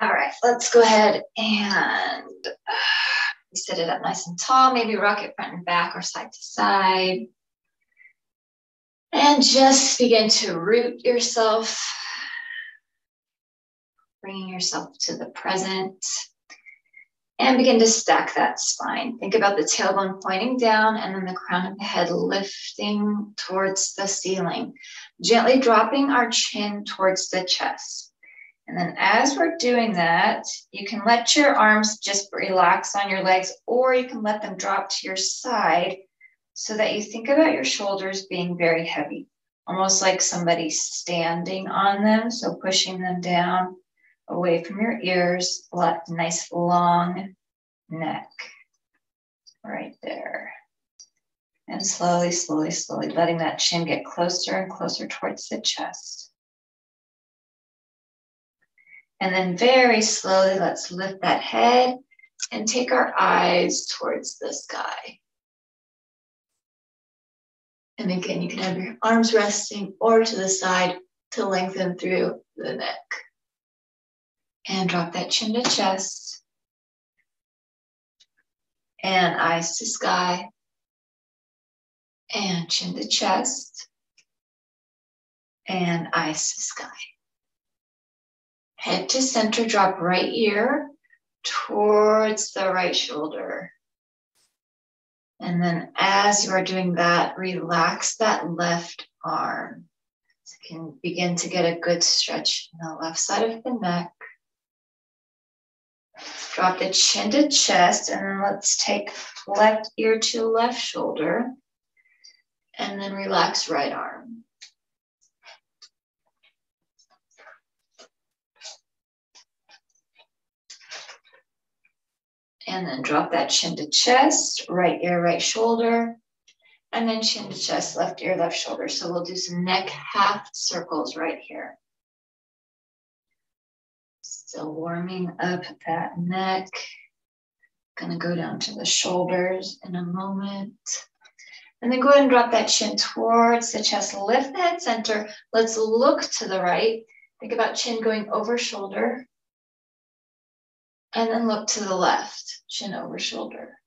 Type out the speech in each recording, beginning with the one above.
All right, let's go ahead and sit it up nice and tall. Maybe rock it front and back or side to side. And just begin to root yourself, bringing yourself to the present. And begin to stack that spine. Think about the tailbone pointing down and then the crown of the head lifting towards the ceiling. Gently dropping our chin towards the chest. And then as we're doing that, you can let your arms just relax on your legs, or you can let them drop to your side so that you think about your shoulders being very heavy, almost like somebody standing on them. So pushing them down away from your ears, nice long neck right there. And slowly, slowly, slowly letting that chin get closer and closer towards the chest. And then very slowly, let's lift that head and take our eyes towards the sky. And again, you can have your arms resting or to the side to lengthen through the neck. And drop that chin to chest. And eyes to sky. And chin to chest. And eyes to sky. Head to center, drop right ear towards the right shoulder. And then as you are doing that, relax that left arm. So you can begin to get a good stretch in the left side of the neck. Drop the chin to chest, and then let's take left ear to left shoulder. And then relax right arm. And then drop that chin to chest, right ear, right shoulder. And then chin to chest, left ear, left shoulder. So we'll do some neck half circles right here. Still warming up that neck. Gonna go down to the shoulders in a moment. And then go ahead and drop that chin towards the chest. Lift the head center. Let's look to the right. Think about chin going over shoulder. And then look to the left, chin over shoulder.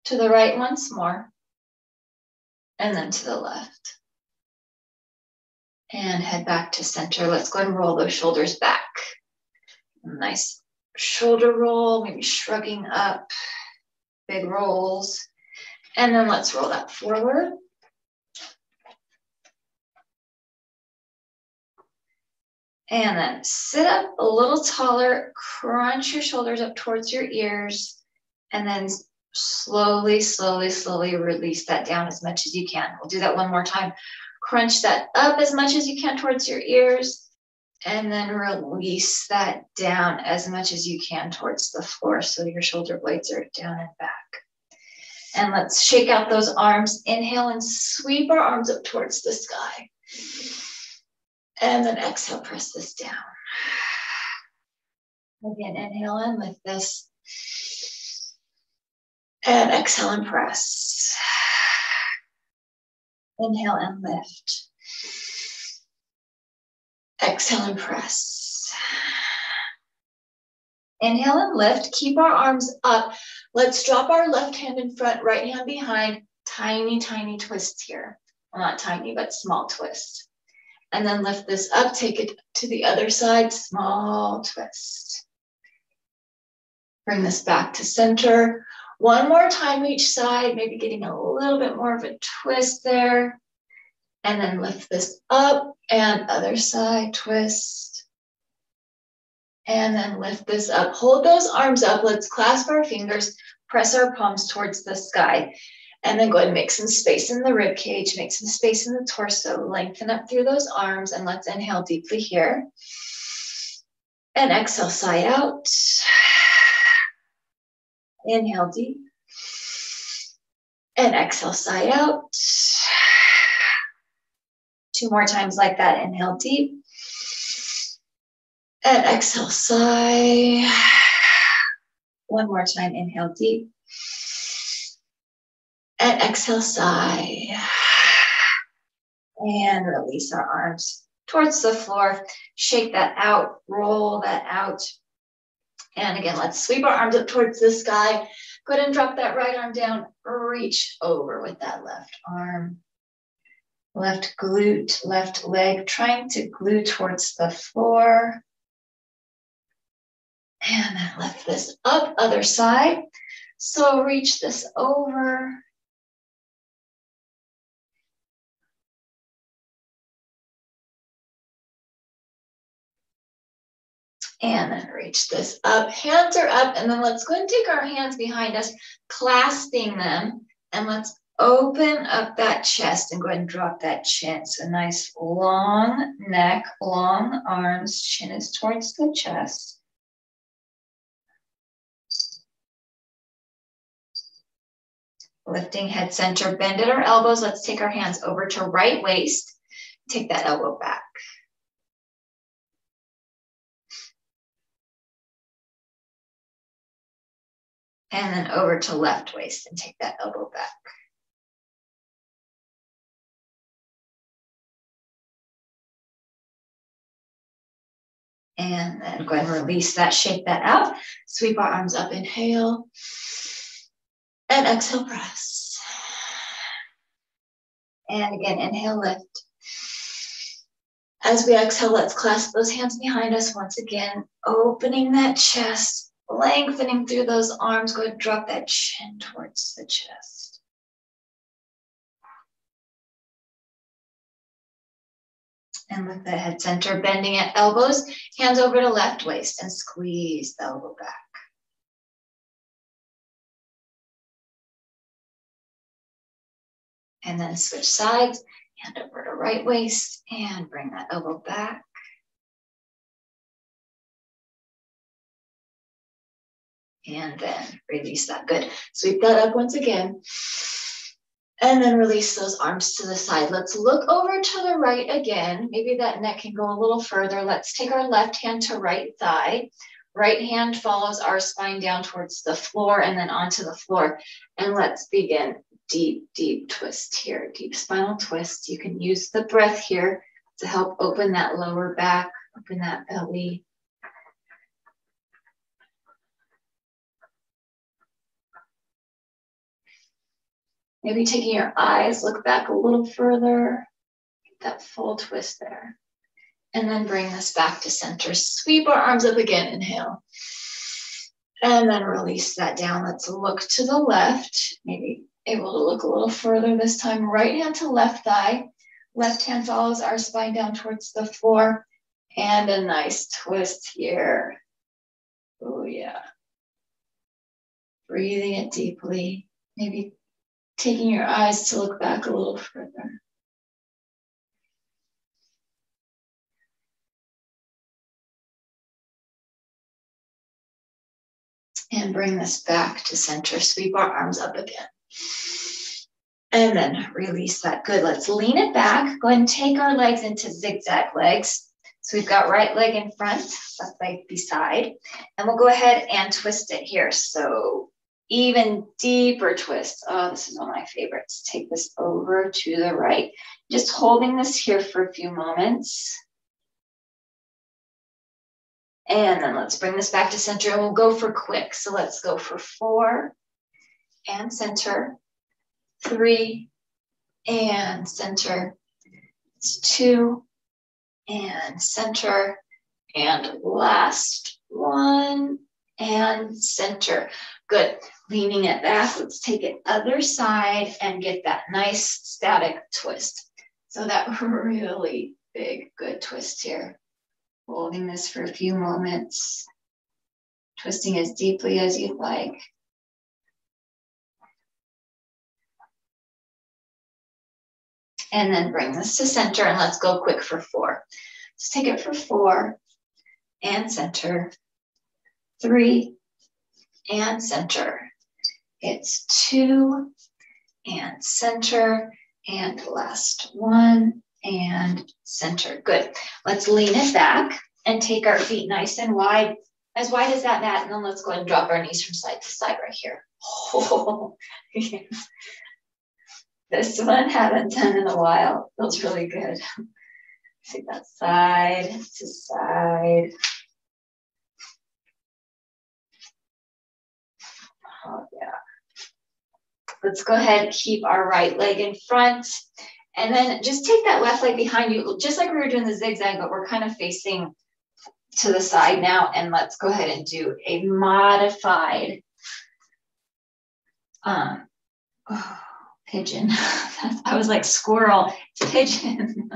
To the right once more. And then to the left. And head back to center. Let's go ahead and roll those shoulders back. Nice shoulder roll, maybe shrugging up, big rolls. And then let's roll that forward. And then sit up a little taller, crunch your shoulders up towards your ears, and then slowly, slowly, slowly release that down as much as you can. We'll do that one more time. Crunch that up as much as you can towards your ears, and then release that down as much as you can towards the floor so your shoulder blades are down and back. And let's shake out those arms. Inhale and sweep our arms up towards the sky. And then exhale, press this down. Again, inhale and lift this. And exhale and press. Inhale and lift. Exhale and press. Inhale and lift. Keep our arms up. Let's drop our left hand in front, right hand behind. Tiny, tiny twist here. Well, not tiny, but small twist. And then lift this up, take it to the other side, small twist. Bring this back to center. One more time each side, maybe getting a little bit more of a twist there. And then lift this up and other side, twist. And then lift this up. Hold those arms up. Let's clasp our fingers, press our palms towards the sky. And then go ahead and make some space in the rib cage, make some space in the torso, lengthen up through those arms, and let's inhale deeply here. And exhale, side out. Inhale deep. And exhale, side out. Two more times like that. Inhale deep. And exhale, sigh. One more time, inhale deep. And exhale, sigh. And release our arms towards the floor. Shake that out, roll that out. And again, let's sweep our arms up towards the sky. Go ahead and drop that right arm down. Reach over with that left arm. Left glute, left leg, trying to glue towards the floor. And then lift this up, other side. So reach this over. And then reach this up. Hands are up. And then let's go and take our hands behind us, clasping them. And let's open up that chest and go ahead and drop that chin. So nice long neck, long arms. Chin is towards the chest. Lifting head center, bend at our elbows. Let's take our hands over to right waist. Take that elbow back. And then over to left waist and take that elbow back. And then go ahead and release that, shake that out. Sweep our arms up, inhale. And exhale, press. And again, inhale, lift. As we exhale, let's clasp those hands behind us once again, opening that chest, lengthening through those arms. Go ahead and drop that chin towards the chest. And lift the head center, bending at elbows, hands over to left waist and squeeze the elbow back. And then switch sides, hand over to right waist and bring that elbow back. And then release that. Good. Sweep that up once again. And then release those arms to the side. Let's look over to the right again. Maybe that neck can go a little further. Let's take our left hand to right thigh. Right hand follows our spine down towards the floor and then onto the floor. And let's begin. Deep, deep twist here. Deep spinal twist. You can use the breath here to help open that lower back, open that belly. Maybe taking your eyes, look back a little further. Get that full twist there. And then bring this back to center. Sweep our arms up again. Inhale. And then release that down. Let's look to the left. Maybe able to look a little further this time. Right hand to left thigh. Left hand follows our spine down towards the floor. And a nice twist here. Oh, yeah. Breathing it deeply. Maybe taking your eyes to look back a little further. And bring this back to center. Sweep our arms up again. And then release that. Good. Let's lean it back. Go ahead and take our legs into zigzag legs. So we've got right leg in front, left leg beside. And we'll go ahead and twist it here. So even deeper twist. Oh, this is one of my favorites. Take this over to the right. Just holding this here for a few moments. And then let's bring this back to center and we'll go for quick. So let's go for 4 and center, 3 and center, 2 and center, and last 1 and center. Good. Leaning it back. Let's take it other side and get that nice static twist. So that really big, good twist here. Holding this for a few moments. Twisting as deeply as you'd like. And then bring this to center and let's go quick for 4. Let's take it for 4 and center, 3 and center. It's 2 and center, and last 1 and center. Good. Let's lean it back and take our feet nice and wide as that mat. And then let's go ahead and drop our knees from side to side right here. Oh, yes. This one haven't done in a while. Feels really good. Take that side to side. Oh, yeah. Let's go ahead and keep our right leg in front. And then just take that left leg behind you, just like we were doing the zigzag, but we're kind of facing to the side now. And let's go ahead and do a modified pigeon. I was like squirrel, pigeon.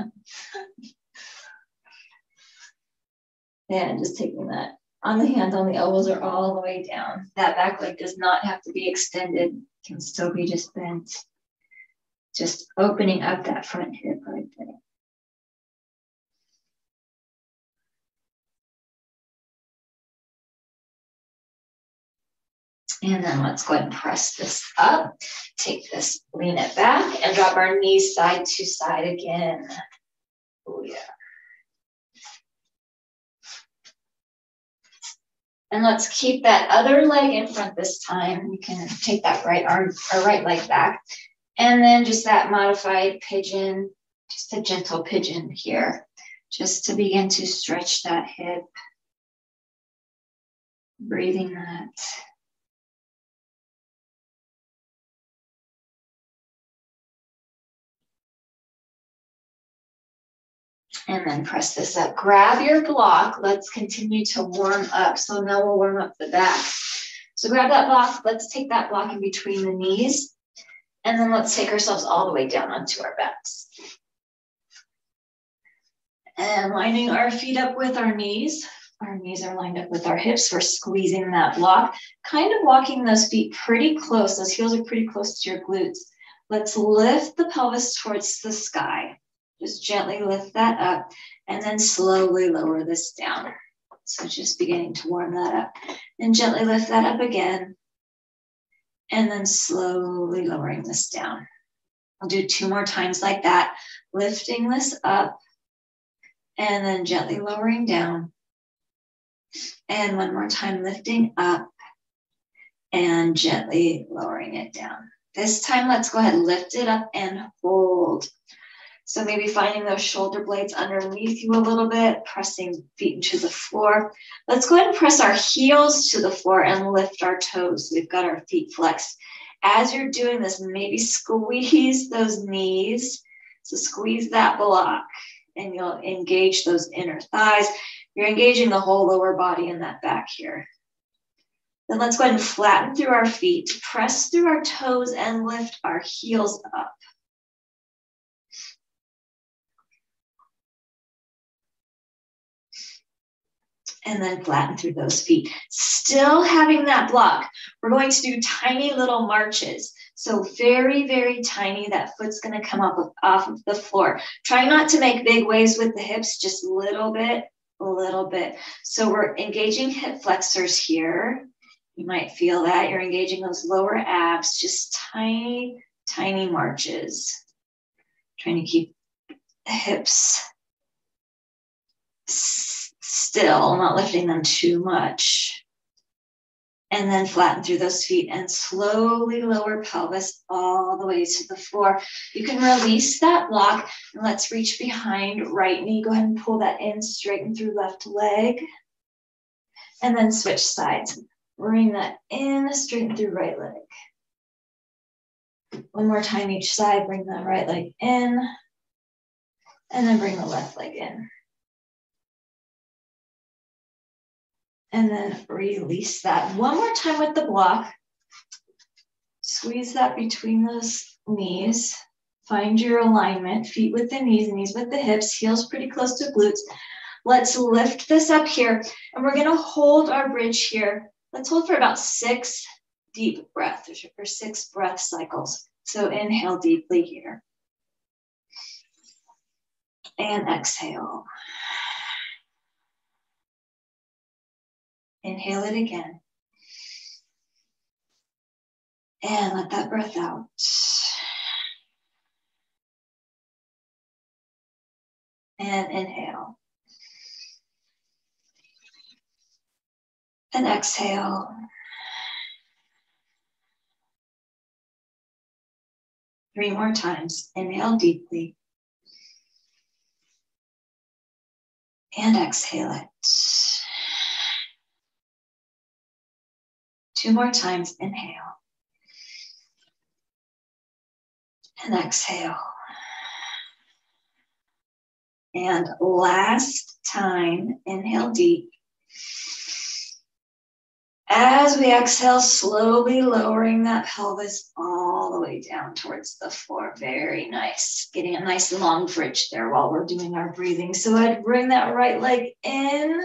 And just taking that on the hands, on the elbows are all the way down. That back leg does not have to be extended, can still be just bent. Just opening up that front hip right there. And then let's go ahead and press this up. Take this, lean it back, and drop our knees side to side again. Oh, yeah. And let's keep that other leg in front this time. You can take that right arm or right leg back. And then just that modified pigeon, just a gentle pigeon here, just to begin to stretch that hip. Breathing that. And then press this up. Grab your block. Let's continue to warm up. So now we'll warm up the back. So grab that block. Let's take that block in between the knees. And then let's take ourselves all the way down onto our backs. And lining our feet up with our knees. Our knees are lined up with our hips. We're squeezing that block. Kind of walking those feet pretty close. Those heels are pretty close to your glutes. Let's lift the pelvis towards the sky. Just gently lift that up and then slowly lower this down. So just beginning to warm that up. And gently lift that up again. And then slowly lowering this down. I'll do 2 more times like that. Lifting this up and then gently lowering down. And 1 more time, lifting up and gently lowering it down. This time, let's go ahead and lift it up and hold. So maybe finding those shoulder blades underneath you a little bit, pressing feet into the floor. Let's go ahead and press our heels to the floor and lift our toes. We've got our feet flexed. As you're doing this, maybe squeeze those knees. So squeeze that block and you'll engage those inner thighs. You're engaging the whole lower body in that back here. Then let's go ahead and flatten through our feet, press through our toes and lift our heels up. And then flatten through those feet. Still having that block, we're going to do tiny little marches. So very, very tiny. That foot's going to come up off of the floor. Try not to make big waves with the hips, just a little bit, a little bit. So we're engaging hip flexors here. You might feel that. You're engaging those lower abs, just tiny, tiny marches. Trying to keep the hips still, not lifting them too much. And then flatten through those feet and slowly lower pelvis all the way to the floor. You can release that block and let's reach behind right knee. Go ahead and pull that in, straighten through left leg. And then switch sides. Bring that in, straighten through right leg. 1 more time each side, bring that right leg in. And then bring the left leg in. And then release that. 1 more time with the block. Squeeze that between those knees. Find your alignment. Feet with the knees with the hips. Heels pretty close to glutes. Let's lift this up here. And we're going to hold our bridge here. Let's hold for about 6 deep breaths or 6 breath cycles. So inhale deeply here. And exhale. Inhale it again. And let that breath out. And inhale. And exhale. 3 more times. Inhale deeply. And exhale it. 2 more times, inhale. And exhale. And last time, inhale deep. As we exhale, slowly lowering that pelvis all the way down towards the floor. Very nice. Getting a nice long bridge there while we're doing our breathing. So I'd bring that right leg in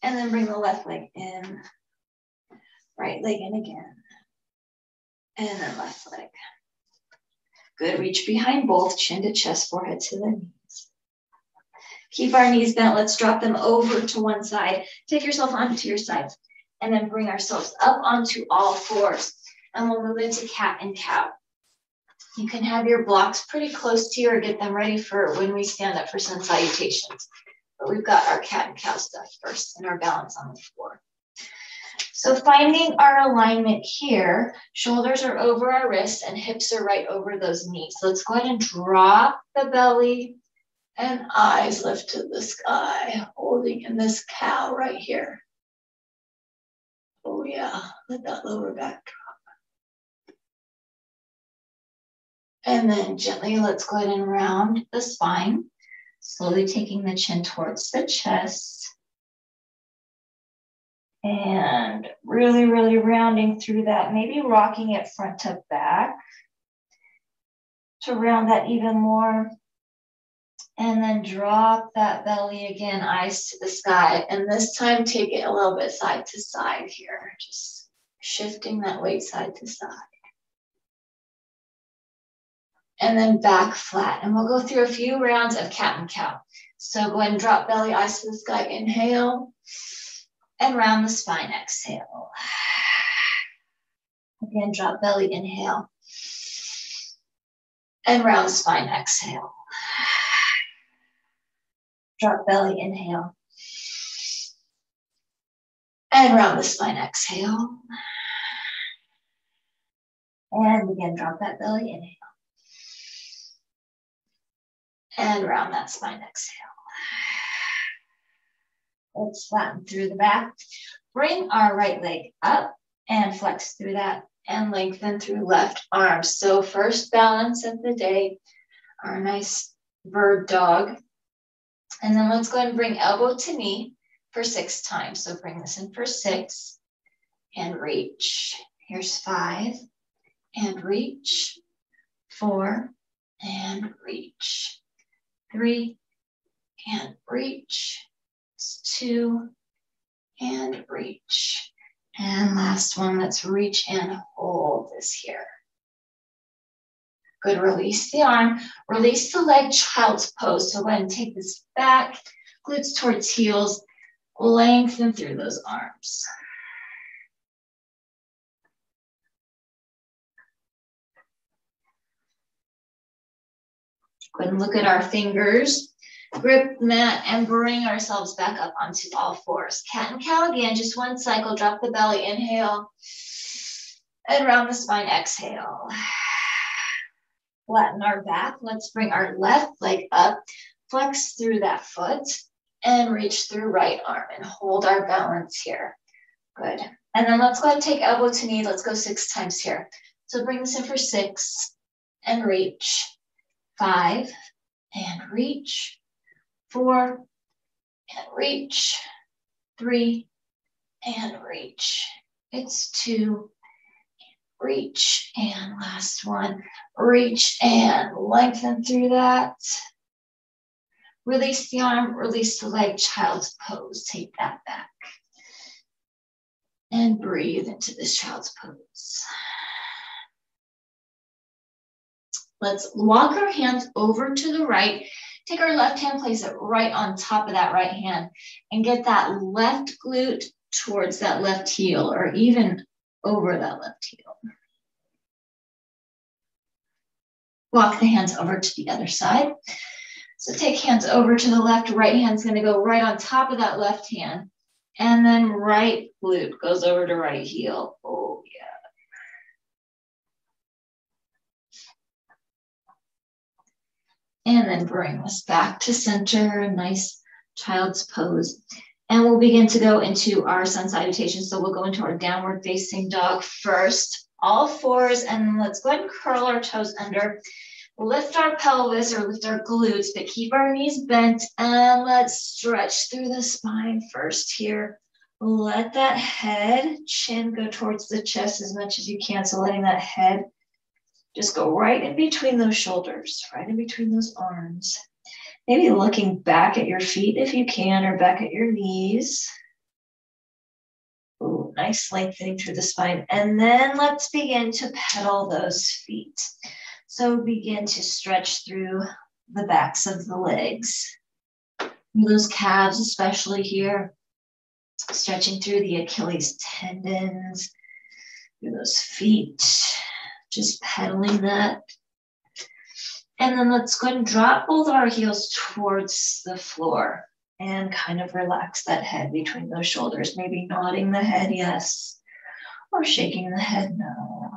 and then bring the left leg in. Right leg in again. And then left leg. Good. Reach behind both, chin to chest, forehead to the knees. Keep our knees bent. Let's drop them over to one side. Take yourself onto your sides. And then bring ourselves up onto all fours. And we'll move into cat and cow. You can have your blocks pretty close to you or get them ready for when we stand up for sun salutations. But we've got our cat and cow stuff first and our balance on the floor. So finding our alignment here, shoulders are over our wrists and hips are right over those knees. So let's go ahead and drop the belly and eyes lift to the sky, holding in this cow right here. Oh yeah, let that lower back drop. And then gently, let's go ahead and round the spine, slowly taking the chin towards the chest. And really, really rounding through that, maybe rocking it front to back to round that even more. And then drop that belly again, eyes to the sky. And this time, take it a little bit side to side here. Just shifting that weight side to side. And then back flat. And we'll go through a few rounds of cat and cow. So go ahead and drop belly, eyes to the sky. Inhale. And round the spine. Exhale. Again, drop belly. Inhale. And round the spine. Exhale. Drop belly, inhale. And round the spine, exhale. And again, drop that belly, inhale. And round that spine, exhale. Let's flatten through the back. Bring our right leg up and flex through that and lengthen through left arm. So first balance of the day, our nice bird dog. And then let's go ahead and bring elbow to knee for 6 times. So bring this in for 6 and reach. Here's 5 and reach. 4 and reach. 3 and reach. 2 and reach. And last one, let's reach and hold this here. Good, release the arm, release the leg, child's pose. So go ahead and take this back, glutes towards heels, lengthen through those arms. Go ahead and look at our fingers, grip the mat, and bring ourselves back up onto all fours. Cat and cow again, just one cycle, drop the belly, inhale, and round the spine, exhale. Flatten our back. Let's bring our left leg up, flex through that foot, and reach through right arm and hold our balance here. Good. And then let's go ahead and take elbow to knee. Let's go 6 times here. So bring this in for 6 and reach. 5 and reach. 4 and reach. 3 and reach. It's 2. Reach, and last one, reach and lengthen through that. Release the arm, release the leg, child's pose. Take that back. And breathe into this child's pose. Let's walk our hands over to the right. Take our left hand, place it right on top of that right hand, and get that left glute towards that left heel, or even over that left heel. Walk the hands over to the other side. So take hands over to the left, right hand's gonna go right on top of that left hand. And then right glute goes over to right heel. Oh yeah. And then bring us back to center, a nice child's pose. And we'll begin to go into our sun salutation. So we'll go into our downward facing dog first, all fours, and let's go ahead and curl our toes under. Lift our pelvis or lift our glutes, but keep our knees bent, and let's stretch through the spine first here. Let that head, chin go towards the chest as much as you can. So letting that head just go right in between those shoulders, right in between those arms. Maybe looking back at your feet if you can, or back at your knees. Ooh, nice lengthening through the spine. And then let's begin to pedal those feet. So begin to stretch through the backs of the legs. Those calves, especially here. Stretching through the Achilles tendons, through those feet. Just pedaling that. And then let's go ahead and drop both our heels towards the floor and kind of relax that head between those shoulders. Maybe nodding the head, yes, or shaking the head, no.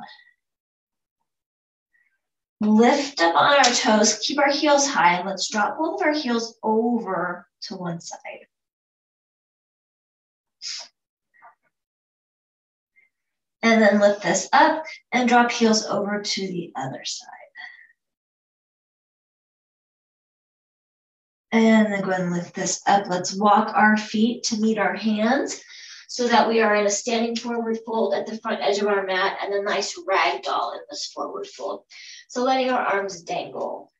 Lift up on our toes, keep our heels high. Let's drop both of our heels over to one side. And then lift this up and drop heels over to the other side. And then go ahead and lift this up. Let's walk our feet to meet our hands so that we are in a standing forward fold at the front edge of our mat and a nice ragdoll in this forward fold. So letting our arms dangle.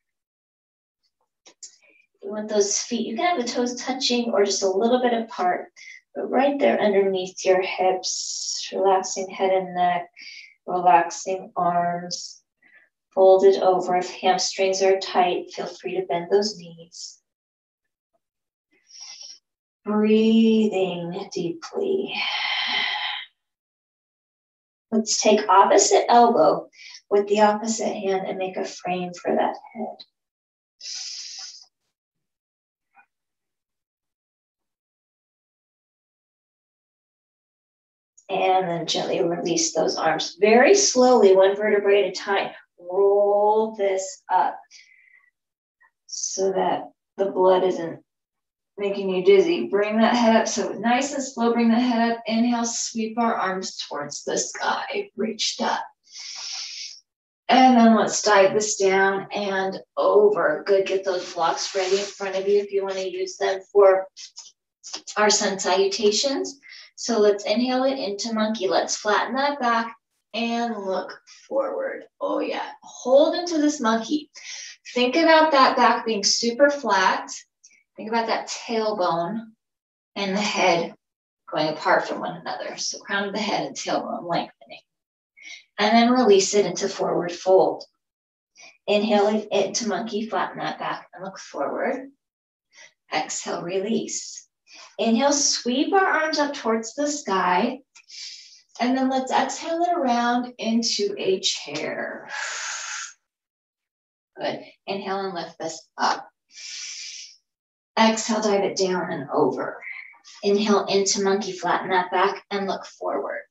You want those feet, you can have the toes touching or just a little bit apart, but right there underneath your hips, relaxing head and neck, relaxing arms, folded over. If hamstrings are tight, feel free to bend those knees. Breathing deeply. Let's take opposite elbow with the opposite hand and make a frame for that head. And then gently release those arms. Very slowly, one vertebrae at a time. Roll this up so that the blood isn't making you dizzy. Bring that head up. So nice and slow, bring the head up. Inhale, sweep our arms towards the sky. Reach up. And then let's dive this down and over. Good, get those blocks ready in front of you if you want to use them for our sun salutations. So let's inhale it into monkey. Let's flatten that back and look forward. Oh yeah, hold into this monkey. Think about that back being super flat. Think about that tailbone and the head going apart from one another. So crown of the head and tailbone lengthening. And then release it into forward fold. Inhale it into monkey, flatten that back and look forward. Exhale, release. Inhale, sweep our arms up towards the sky. And then let's exhale it around into a chair. Good. Inhale and lift this up. Exhale, dive it down and over. Inhale into monkey, flatten that back and look forward.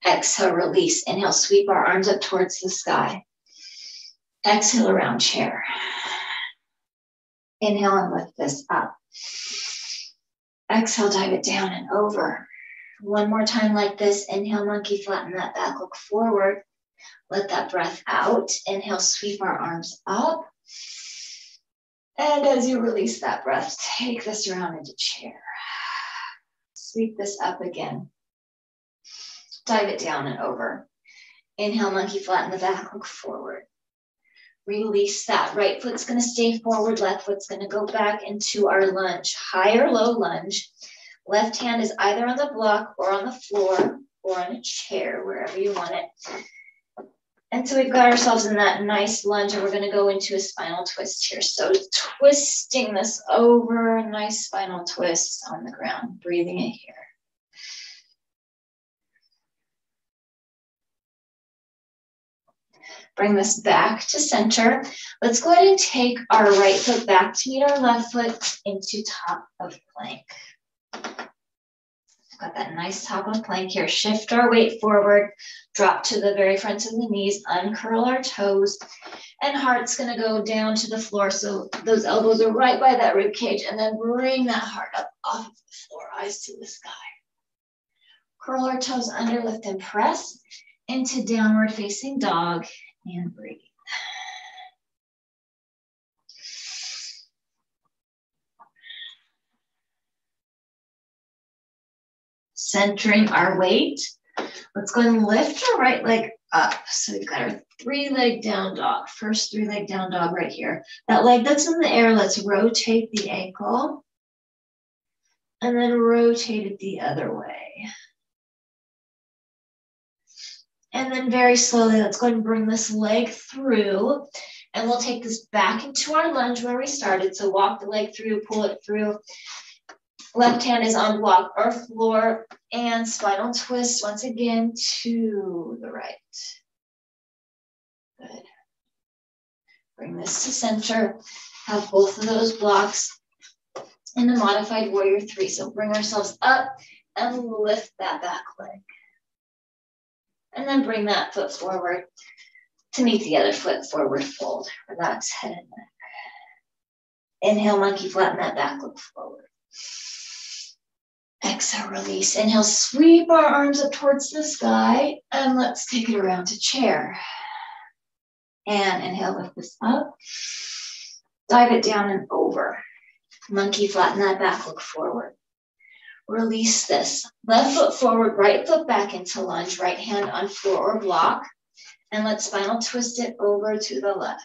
Exhale, release. Inhale, sweep our arms up towards the sky. Exhale, around chair. Inhale and lift this up. Exhale, dive it down and over. One more time like this. Inhale, monkey, flatten that back, look forward. Let that breath out. Inhale, sweep our arms up. And as you release that breath, take this around into chair. Sweep this up again. Dive it down and over. Inhale, monkey, flatten the back, look forward. Release that. Right foot's going to stay forward. Left foot's going to go back into our lunge. High or low lunge. Left hand is either on the block or on the floor or on a chair, wherever you want it. And so we've got ourselves in that nice lunge, and we're going to go into a spinal twist here. So twisting this over, a nice spinal twist on the ground, breathing it here. Bring this back to center. Let's go ahead and take our right foot back to meet our left foot into top of plank. Got that nice top of plank here. Shift our weight forward, drop to the very front of the knees, uncurl our toes, and heart's gonna go down to the floor. So those elbows are right by that rib cage, and then bring that heart up off of the floor, eyes to the sky. Curl our toes under, lift and press into downward facing dog, and breathe. Centering our weight. Let's go and lift our right leg up. So we've got our 3-leg down dog. First 3-leg down dog right here. That leg that's in the air, let's rotate the ankle. And then rotate it the other way. And then very slowly, let's go ahead and bring this leg through. And we'll take this back into our lunge where we started. So walk the leg through, pull it through. Left hand is on block or floor, and spinal twist once again to the right. Good. Bring this to center. Have both of those blocks in the modified warrior 3. So bring ourselves up and lift that back leg. And then bring that foot forward to meet the other foot, forward fold. Relax head and neck. Inhale, monkey, flatten that back, look forward. Exhale, release. Inhale, sweep our arms up towards the sky, and let's take it around to chair. And inhale, lift this up. Dive it down and over. Monkey, flatten that back, look forward. Release this. Left foot forward, right foot back into lunge, right hand on floor or block. And let's spinal twist it over to the left.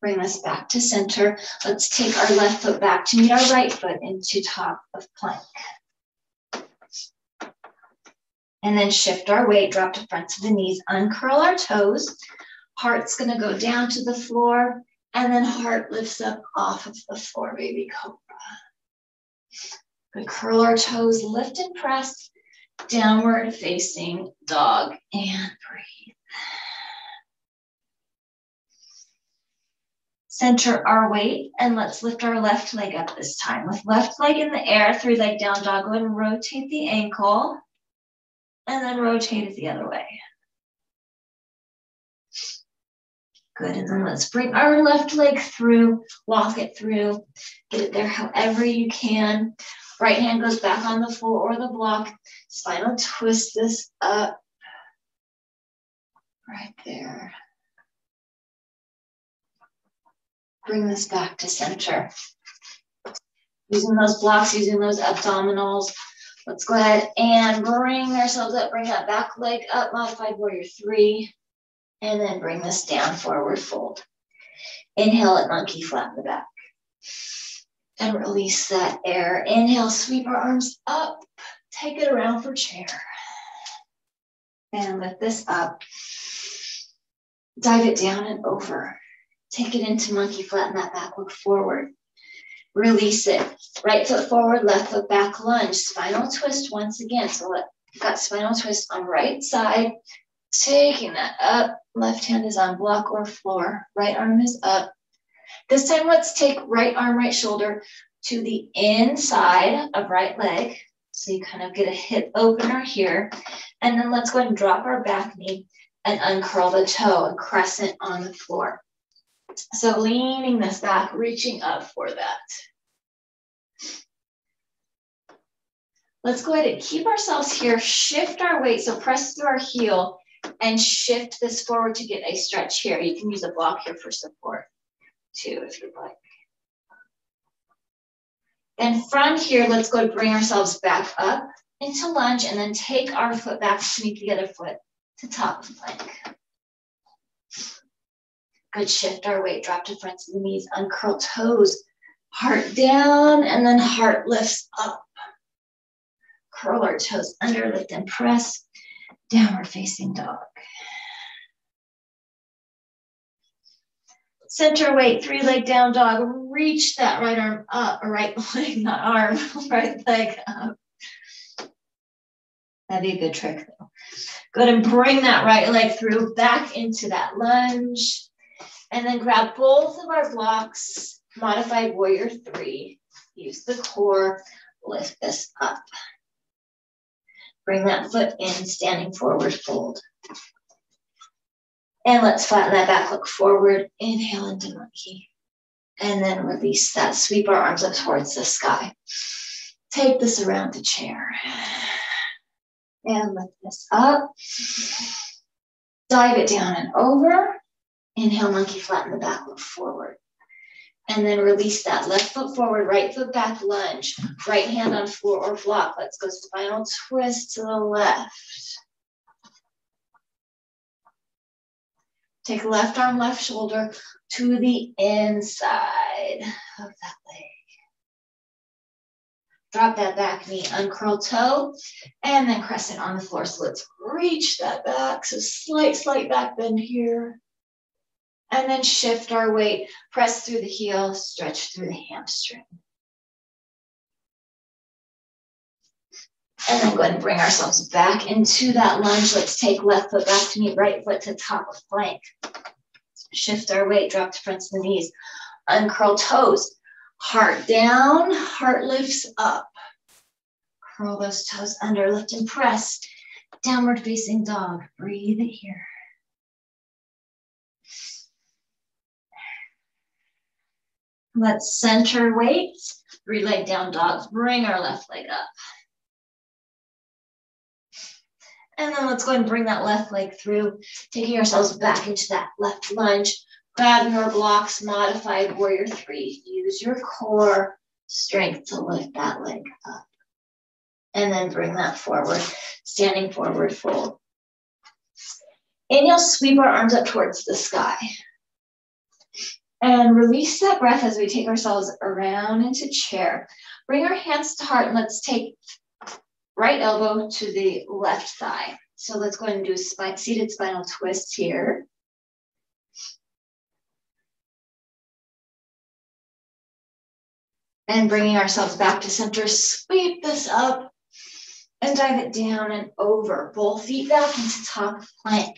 Bring this back to center. Let's take our left foot back to meet our right foot into top of plank. And then shift our weight, drop to front of the knees, uncurl our toes. Heart's gonna go down to the floor, and then heart lifts up off of the floor, baby cobra. Good, curl our toes, lift and press, downward facing dog, and breathe. Center our weight, and let's lift our left leg up this time. With left leg in the air, 3-leg down dog, go ahead and rotate the ankle, and then rotate it the other way. Good, and then let's bring our left leg through, walk it through, get it there however you can. Right hand goes back on the floor or the block. Spinal twist this up. Right there. Bring this back to center. Using those blocks, using those abdominals. Let's go ahead and bring ourselves up, bring that back leg up, modified warrior 3. And then bring this down, forward fold. Inhale it, monkey, flatten the back. And release that air. Inhale, sweep our arms up. Take it around for chair. And lift this up. Dive it down and over. Take it into monkey, flatten that back, look forward. Release it. Right foot forward, left foot back, lunge. Spinal twist once again. So we've got spinal twist on right side. Taking that up. Left hand is on block or floor. Right arm is up. This time, let's take right arm, right shoulder to the inside of right leg. So you kind of get a hip opener here. And then let's go ahead and drop our back knee and uncurl the toe, a crescent on the floor. So leaning this back, reaching up for that. Let's go ahead and keep ourselves here, shift our weight, so press through our heel and shift this forward to get a stretch here. You can use a block here for support too, if you'd like. Then from here, let's go and bring ourselves back up into lunge and then take our foot back to meet the other foot to top of plank. Good, shift our weight, drop to front of the knees, uncurl toes, heart down, and then heart lifts up. Curl our toes under, lift and press, downward facing dog. Center weight, 3-leg down dog, reach that right arm up, or right leg, not arm, right leg up. That'd be a good trick though. Go ahead and bring that right leg through, back into that lunge. And then grab both of our blocks, modified warrior 3. Use the core, lift this up. Bring that foot in, standing forward fold. And let's flatten that back, look forward, inhale into monkey. And then release that, sweep our arms up towards the sky. Take this around the chair. And lift this up. Dive it down and over. Inhale, monkey, flatten the back, look forward. And then release that, left foot forward, right foot back, lunge. Right hand on floor or block. Let's go spinal twist to the left. Take left arm, left shoulder to the inside of that leg. Drop that back knee, uncurl toe, and then crescent on the floor. So let's reach that back. So slight back bend here. And then shift our weight, press through the heel, stretch through the hamstring. And then go ahead and bring ourselves back into that lunge. Let's take left foot back to meet right foot to top of plank. Shift our weight, drop to front of the knees. Uncurl toes, heart down, heart lifts up. Curl those toes under, lift and press. Downward facing dog, breathe it here. Let's center weights, 3-leg down dogs, bring our left leg up. And then let's go ahead and bring that left leg through, taking ourselves back into that left lunge. Grab your blocks, modified warrior 3. Use your core strength to lift that leg up. And then bring that forward, standing forward fold. Inhale, sweep our arms up towards the sky. And release that breath as we take ourselves around into chair. Bring our hands to heart and let's take right elbow to the left thigh. So let's go ahead and do a seated spinal twist here. And bringing ourselves back to center, sweep this up and dive it down and over. Both feet back into top plank.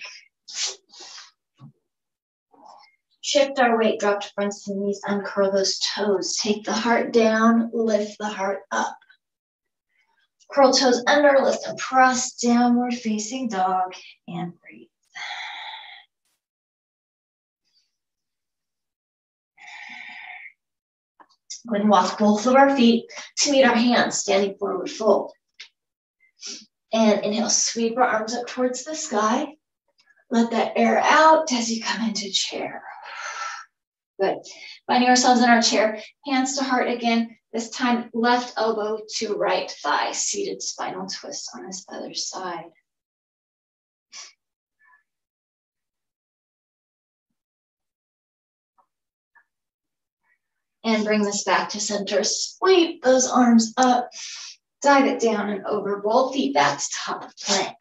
Shift our weight, drop to front to knees, uncurl those toes. Take the heart down, lift the heart up. Curl toes under, lift and press, downward facing dog, and breathe. Go ahead and walk both of our feet to meet our hands, standing forward fold. And inhale, sweep our arms up towards the sky. Let that air out as you come into chair. Good. Finding ourselves in our chair, hands to heart again. This time, left elbow to right thigh, seated spinal twist on this other side. And bring this back to center. Sweep those arms up, dive it down and over. Both feet back to top of plank.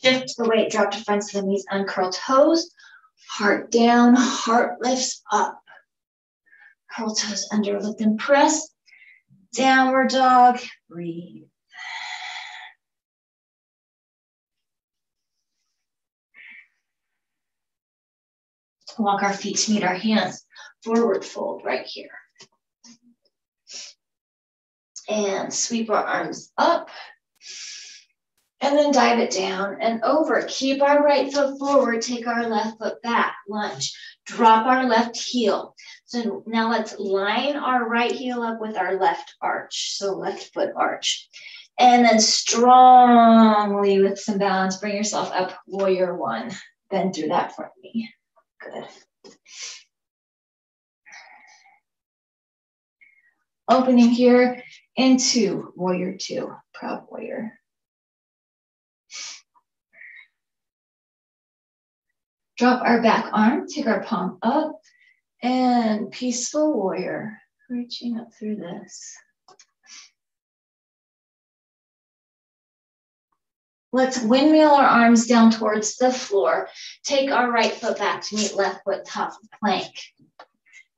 Shift the weight, drop to front of the knees, uncurl toes. Heart down, heart lifts up. Curl toes under, lift and press. Downward dog, breathe. Walk our feet to meet our hands. Forward fold right here. And sweep our arms up. And then dive it down and over. Keep our right foot forward. Take our left foot back. Lunge. Drop our left heel. So now let's line our right heel up with our left arch. So left foot arch. And then strongly with some balance, bring yourself up. Warrior 1. Bend through that front knee. Good. Opening here into warrior 2. Proud warrior. Drop our back arm, take our palm up, and peaceful warrior, reaching up through this. Let's windmill our arms down towards the floor. Take our right foot back to meet left foot top of plank.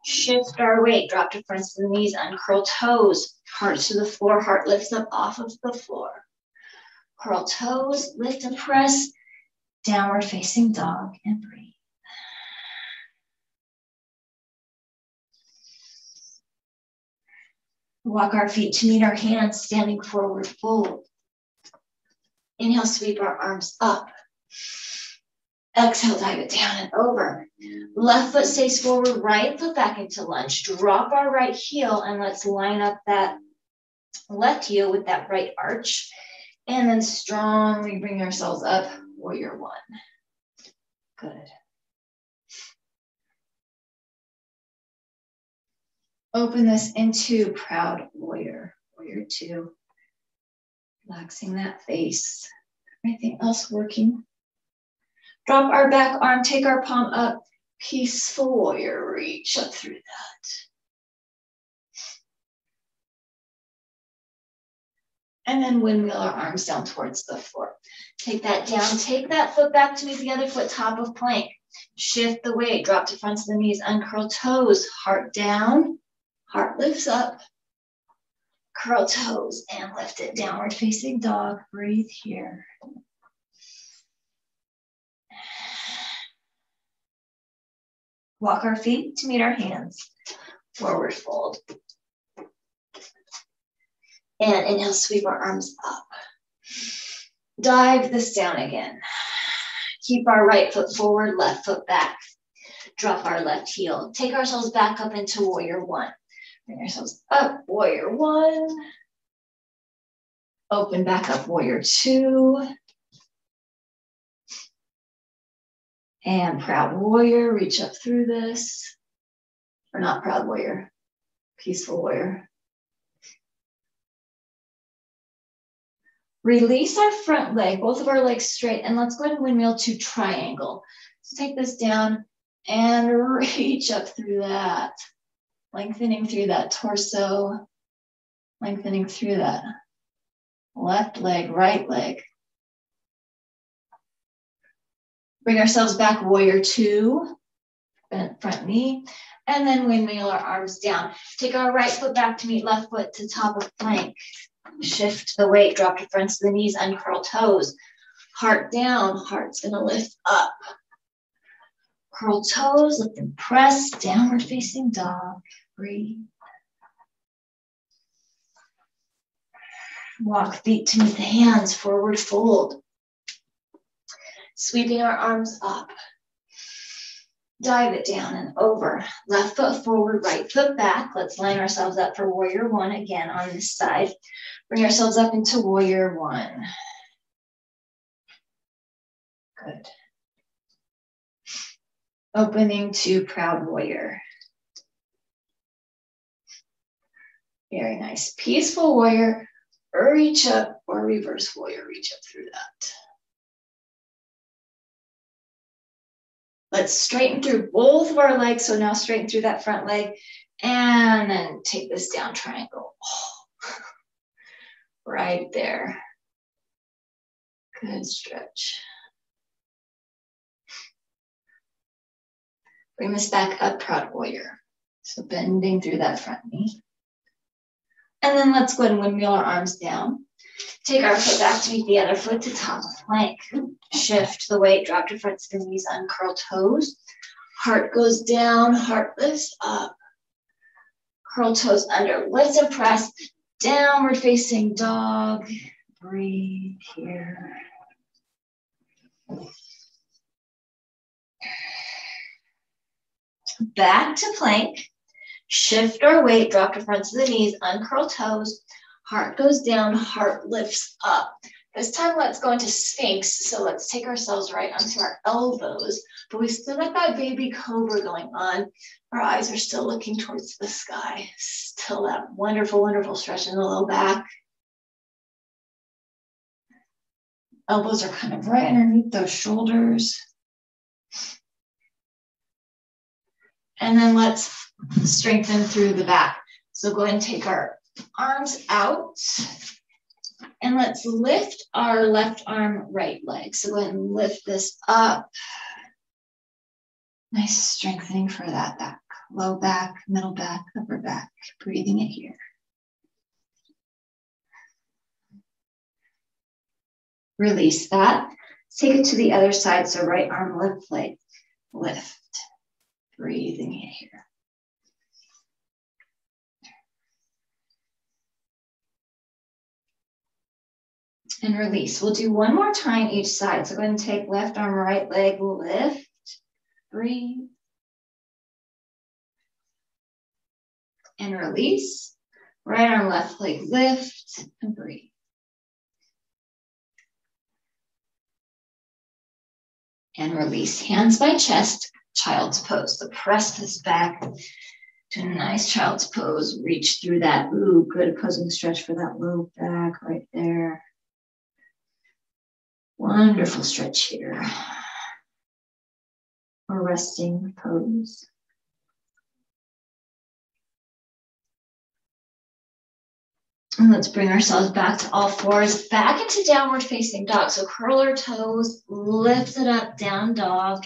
Shift our weight, drop to front of the knees, uncurl toes, heart to the floor, heart lifts up off of the floor. Curl toes, lift and press. Downward facing dog and breathe. Walk our feet to meet our hands, standing forward fold. Inhale, sweep our arms up. Exhale, dive it down and over. Left foot stays forward, right foot back into lunge. Drop our right heel and let's line up that left heel with that right arch. And then strongly bring ourselves up, warrior one. Good. Open this into proud warrior, warrior two. Relaxing that face. Everything else working. Drop our back arm, take our palm up. Peaceful warrior, reach up through that. And then windmill our arms down towards the floor. Take that down, take that foot back to meet the other foot, top of plank. Shift the weight, drop to fronts of the knees, uncurl toes, heart down, heart lifts up. Curl toes and lift it, downward facing dog. Breathe here. Walk our feet to meet our hands. Forward fold. And inhale, sweep our arms up. Dive this down again. Keep our right foot forward, left foot back. Drop our left heel. Take ourselves back up into warrior one. Bring ourselves up, warrior one. Open back up, warrior two. And proud warrior, reach up through this. Or not proud warrior, peaceful warrior. Release our front leg, both of our legs straight, and let's go ahead and windmill to triangle. So take this down and reach up through that. Lengthening through that torso, lengthening through that left leg, right leg. Bring ourselves back, warrior two, bent front knee, and then windmill our arms down. Take our right foot back to meet left foot to top of plank. Shift the weight, drop to fronts of the knees, uncurl toes. Heart down, heart's gonna lift up. Curl toes, lift and press, downward facing dog. Breathe. Walk feet to meet the hands, forward fold. Sweeping our arms up. Dive it down and over. Left foot forward, right foot back. Let's line ourselves up for warrior one again on this side. Bring ourselves up into warrior one. Good. Opening to proud warrior. Very nice. Peaceful warrior, reach up, or reverse warrior, reach up through that. Let's straighten through both of our legs. So now straighten through that front leg and then take this down triangle. Oh, right there. Good stretch. Bring this back up, proud warrior. So bending through that front knee. And then let's go ahead and windmill our arms down. Take our foot back to meet the other foot to top of plank. Shift the weight, drop to fronts of the knees, uncurl toes. Heart goes down, heart lifts up. Curl toes under, lift and press. Downward facing dog. Breathe here. Back to plank. Shift our weight, drop to fronts of the knees, uncurl toes. Heart goes down, heart lifts up. This time, let's go into Sphinx. So let's take ourselves right onto our elbows, but we still got that baby cobra going on. Our eyes are still looking towards the sky. Still that wonderful, wonderful stretch in the low back. Elbows are kind of right underneath those shoulders. And then let's strengthen through the back. So go ahead and take our arms out. And let's lift our left arm, right leg. So go ahead and lift this up. Nice strengthening for that back. Low back, middle back, upper back. Breathing it here. Release that. Take it to the other side. So right arm, left leg, lift. Breathing it here. and release. We'll do one more time each side. So go ahead and take left arm, right leg, lift, breathe, and release. Right arm, left leg, lift, and breathe. And release. Hands by chest, child's pose. So press this back to a nice child's pose. Reach through that. Ooh, good opposing stretch for that low back right there. Wonderful stretch here. Or resting pose. And let's bring ourselves back to all fours, back into downward facing dog. So curl our toes, lift it up, down dog.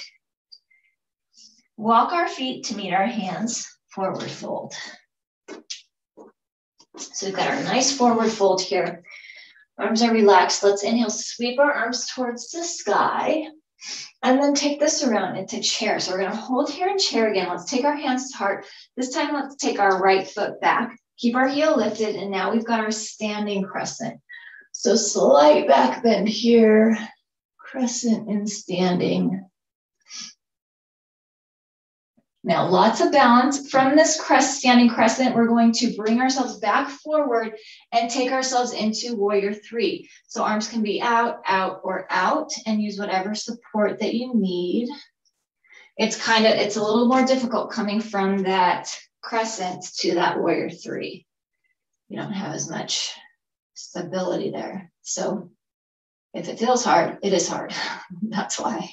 Walk our feet to meet our hands, forward fold. So we've got our nice forward fold here. Arms are relaxed. Let's inhale, sweep our arms towards the sky. And then take this around into chair. So we're going to hold here in chair again. Let's take our hands to heart. This time, let's take our right foot back. Keep our heel lifted, and now we've got our standing crescent. So slight back bend here, crescent and standing. Now lots of balance. From this standing crescent, we're going to bring ourselves back forward and take ourselves into warrior three. So arms can be out, out, or out, and use whatever support that you need. It's a little more difficult coming from that crescent to that warrior three. You don't have as much stability there. So if it feels hard, it is hard. That's why.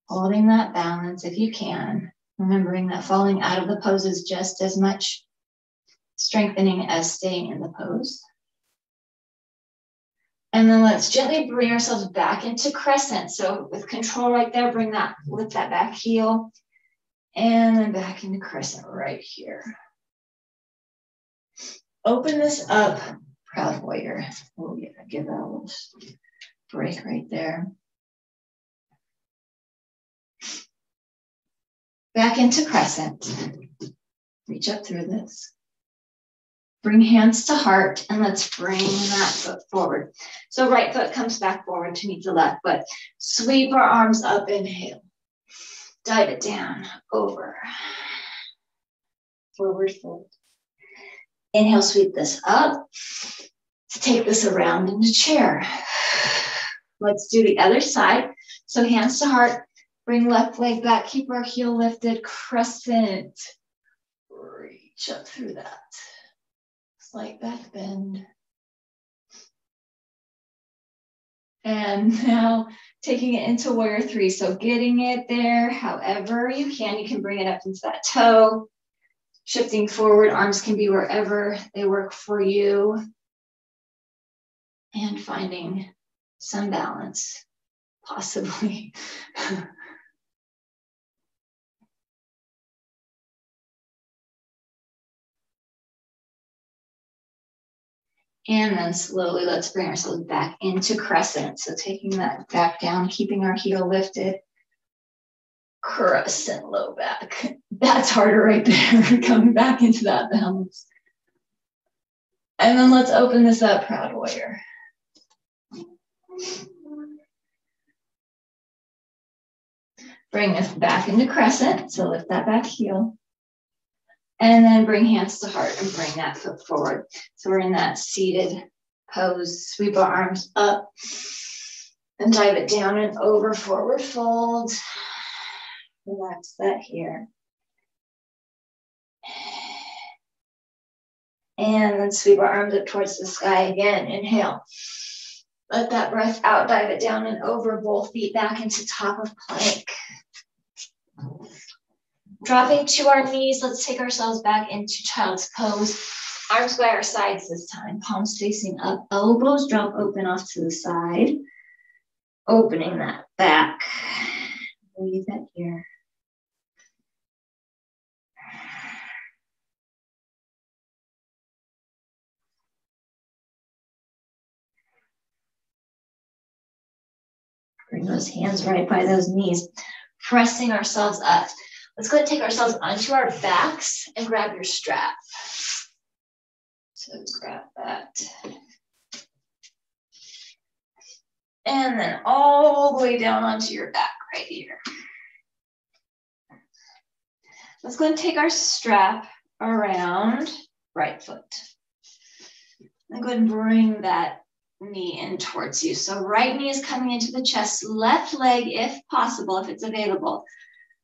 Holding that balance if you can. Remembering that falling out of the pose is just as much strengthening as staying in the pose. And then let's gently bring ourselves back into crescent. So with control right there, lift that back heel. And then back into crescent right here. Open this up, proud warrior. Oh yeah, give that a little break right there. Back into crescent. Reach up through this. Bring hands to heart, and let's bring that foot forward. So right foot comes back forward to meet the left foot. Sweep our arms up, inhale. Dive it down, over. Forward fold. Inhale, sweep this up. Let's take this around into chair. Let's do the other side. So hands to heart. Bring left leg back. Keep our heel lifted. Crescent. Reach up through that. Slight back bend. And now taking it into warrior three. So getting it there however you can. You can bring it up into that toe. Shifting forward, arms can be wherever they work for you. And finding some balance, possibly. And then slowly, let's bring ourselves back into crescent. So taking that back down, keeping our heel lifted. Crescent low back. That's harder right there. Coming back into that balance. And then let's open this up, proud warrior. Bring us back into crescent. So lift that back heel. And then bring hands to heart and bring that foot forward. So we're in that seated pose. Sweep our arms up and dive it down and over, forward fold. Relax that here. And then sweep our arms up towards the sky again. Inhale. Let that breath out, dive it down and over, both feet back into top of plank. Dropping to our knees, let's take ourselves back into child's pose. Arms by our sides this time, palms facing up, elbows drop open off to the side. Opening that back. Breathe that here. Bring those hands right by those knees. Pressing ourselves up. Let's go ahead and take ourselves onto our backs and grab your strap. So grab that. And then all the way down onto your back right here. Let's go and take our strap around right foot. And go ahead and bring that knee in towards you. So right knee is coming into the chest, left leg, if possible, if it's available.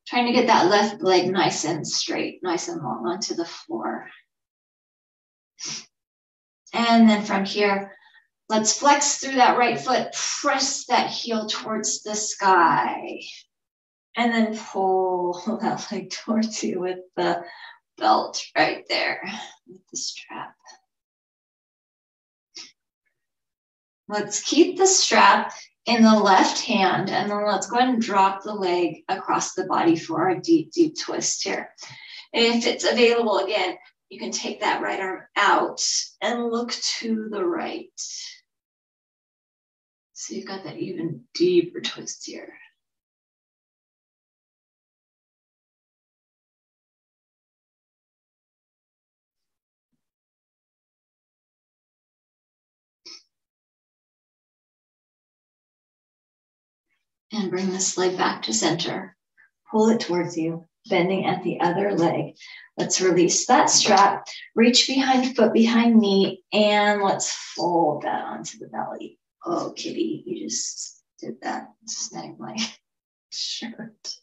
Trying to get that left leg nice and straight, nice and long onto the floor. And then from here, let's flex through that right foot, press that heel towards the sky. And then pull that leg towards you with the belt right there, with the strap. Let's keep the strap in the left hand, and then let's go ahead and drop the leg across the body for a deep, deep twist here. If it's available, again, you can take that right arm out and look to the right. So you've got that even deeper twist here. And bring this leg back to center. Pull it towards you, bending at the other leg. Let's release that strap, reach behind foot, behind knee, and let's fold that onto the belly. Oh, kitty, you just did that. Snag my shirt.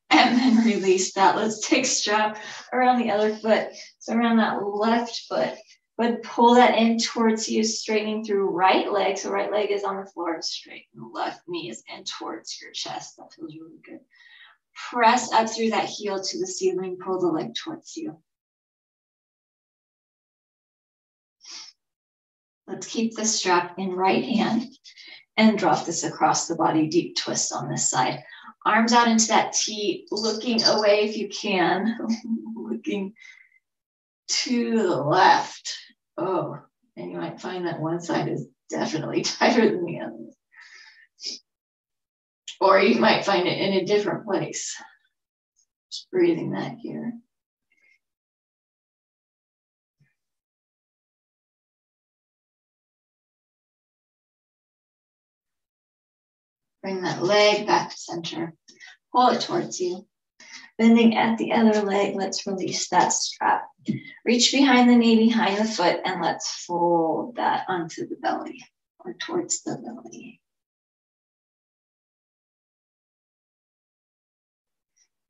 And then release that. Let's take strap around the other foot. So around that left foot. But pull that in towards you, straightening through right leg. So right leg is on the floor, straight. And left knee is in towards your chest. That feels really good. Press up through that heel to the ceiling. Pull the leg towards you. Let's keep the strap in right hand and drop this across the body. Deep twist on this side. Arms out into that T, looking away if you can. Looking to the left. Oh, and you might find that one side is definitely tighter than the other. Or you might find it in a different place. Just breathing that here. Bring that leg back to center. Pull it towards you. Bending at the other leg, let's release that strap. Reach behind the knee, behind the foot, and let's fold that onto the belly or towards the belly.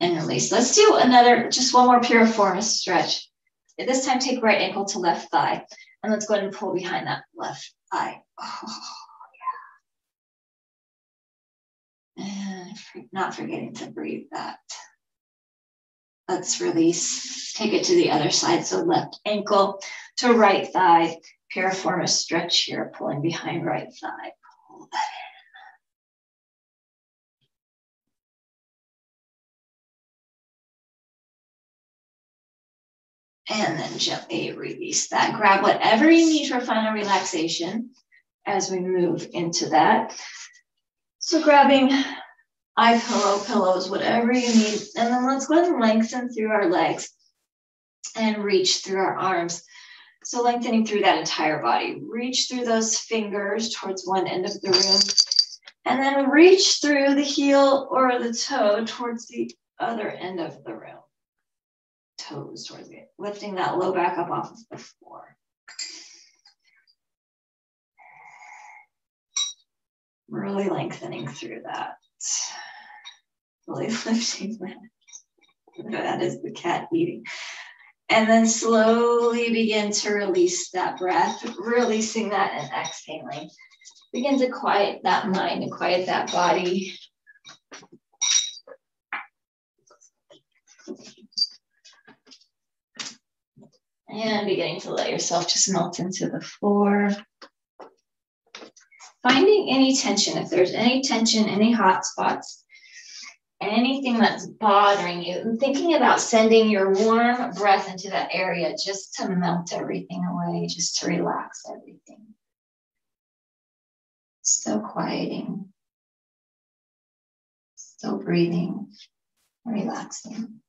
And release. Let's do another, just one more piriformis stretch. This time, take right ankle to left thigh. And let's go ahead and pull behind that left thigh. Oh, yeah. And not forgetting to breathe that. Let's release, take it to the other side. So left ankle to right thigh, piriformis stretch here, pulling behind right thigh. Pull that in. And then gently release that. Grab whatever you need for final relaxation as we move into that. So grabbing eye pillow, pillows, whatever you need. And then let's go ahead and lengthen through our legs and reach through our arms. So lengthening through that entire body. Reach through those fingers towards one end of the room. And then reach through the heel or the toe towards the other end of the room. Toes towards it. Lifting that low back up off of the floor. Really lengthening through that. Really lifting that. That is the cat eating. And then slowly begin to release that breath, releasing that and exhaling. Begin to quiet that mind and quiet that body. And beginning to let yourself just melt into the floor. Finding any tension, if there's any tension, any hot spots, anything that's bothering you, and thinking about sending your warm breath into that area just to melt everything away, just to relax everything. Still quieting, still breathing, relaxing.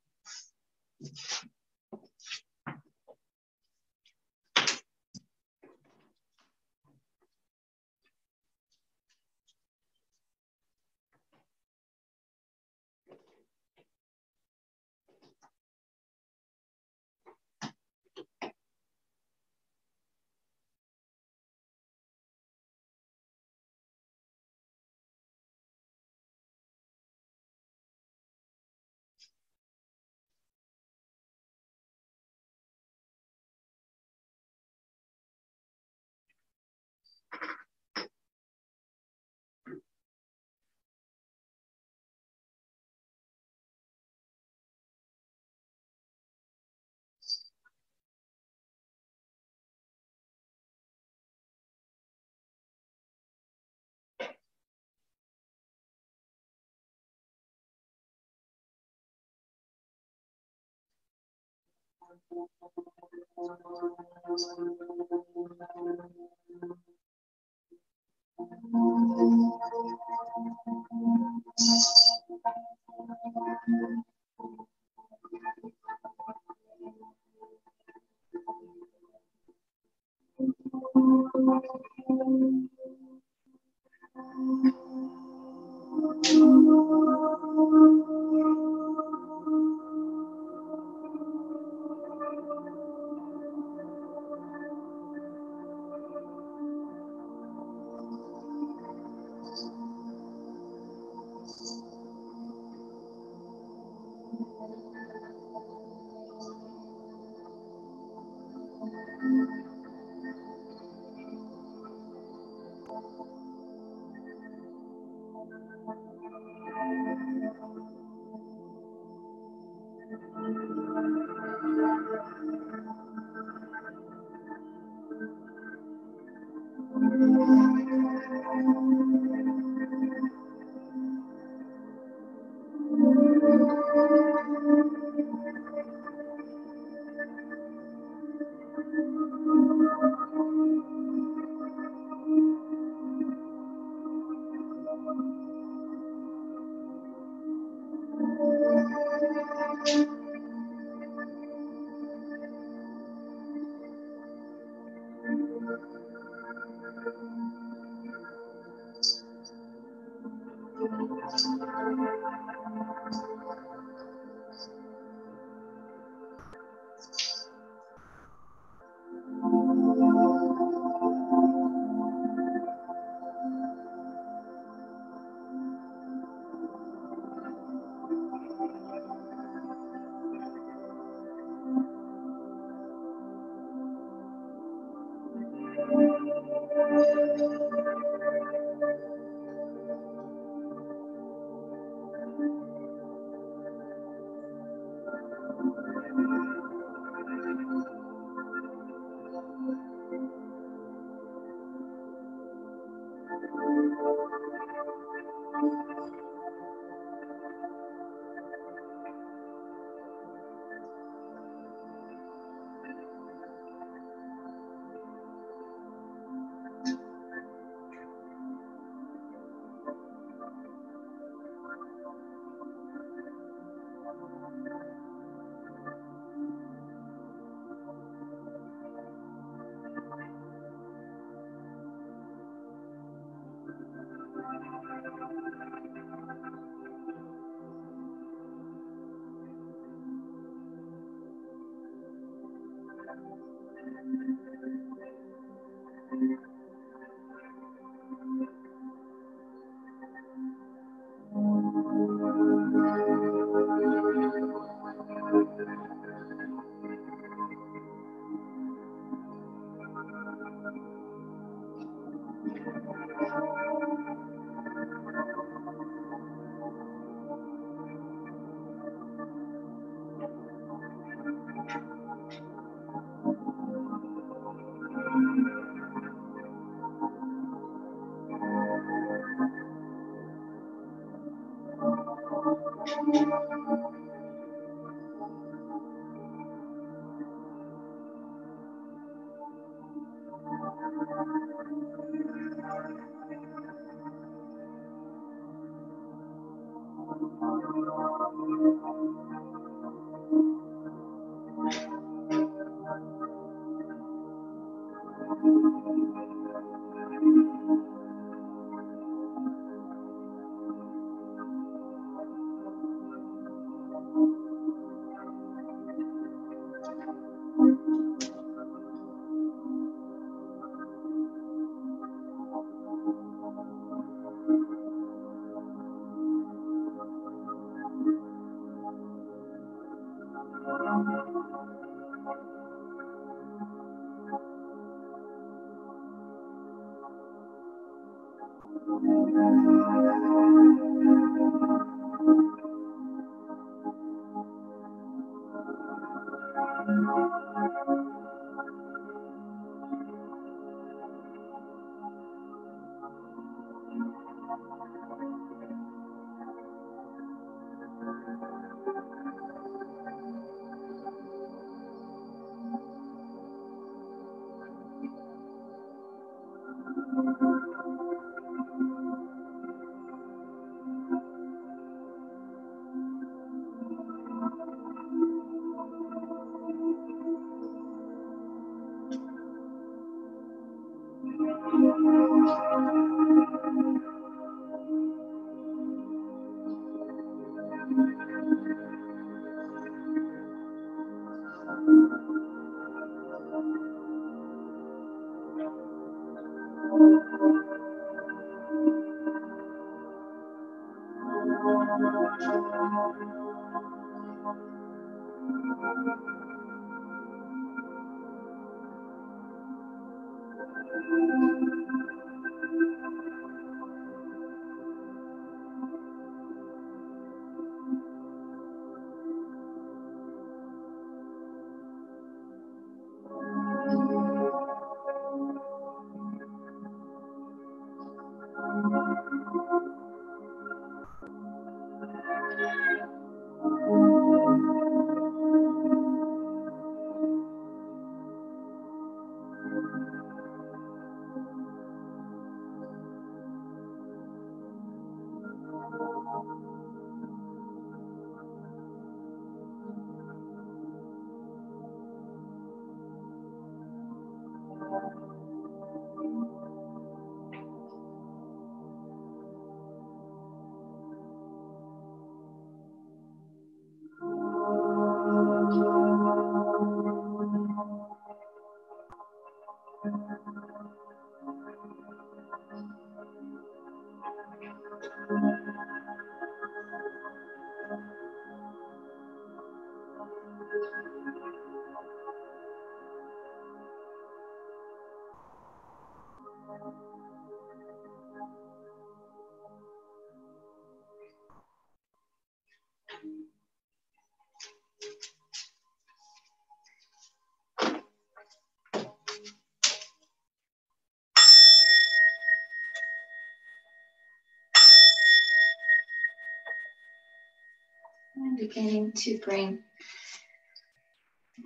And beginning to bring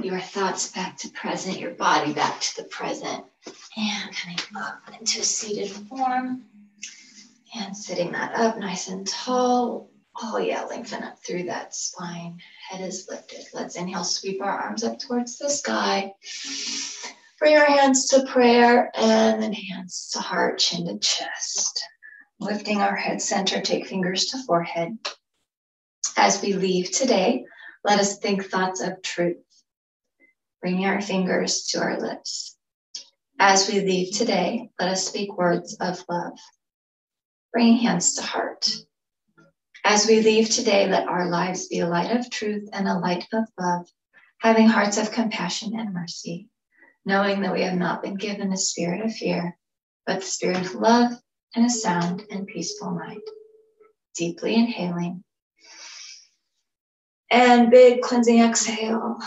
your thoughts back to present, your body back to the present, and coming up into a seated form and sitting that up nice and tall. Oh yeah, lengthen up through that spine. Head is lifted. Let's inhale, sweep our arms up towards the sky. Bring our hands to prayer and then hands to heart, chin to chest. Lifting our head center, take fingers to forehead. As we leave today, let us think thoughts of truth. Bringing our fingers to our lips. As we leave today, let us speak words of love. Bringing hands to heart. As we leave today, let our lives be a light of truth and a light of love, having hearts of compassion and mercy, knowing that we have not been given a spirit of fear, but the spirit of love and a sound and peaceful mind. Deeply inhaling. And big cleansing exhale.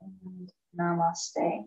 And namaste.